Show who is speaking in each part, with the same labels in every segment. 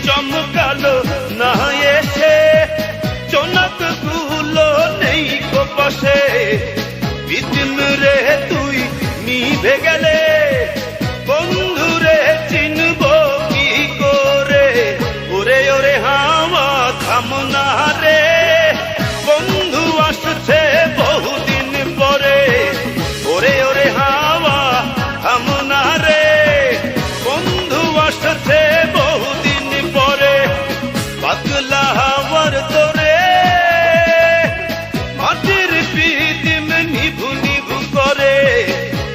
Speaker 1: চমকালো না এসে, চনক গুলো নেই কো পাশে, বিদিন রে তুই নিভে গেলে বন্ধুরে চিনব কি করে। ওরে ওরে হাওয়া থামনা রে, বন্ধু আসছে বহুদিন পরে। ওরে ওরে হাওয়া থামনা রে, বন্ধু আসছে বহুদিন পরে। পাগলা হাওয়ার তোরে মাটির পিদিম নিভু নিভু করে,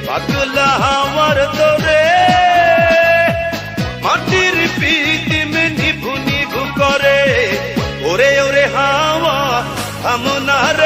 Speaker 1: পাগলা হাওয়ার তোরে মাটির পিদিম নিভু নিভু করে। ওরে ওরে হাওয়া থামনা রে।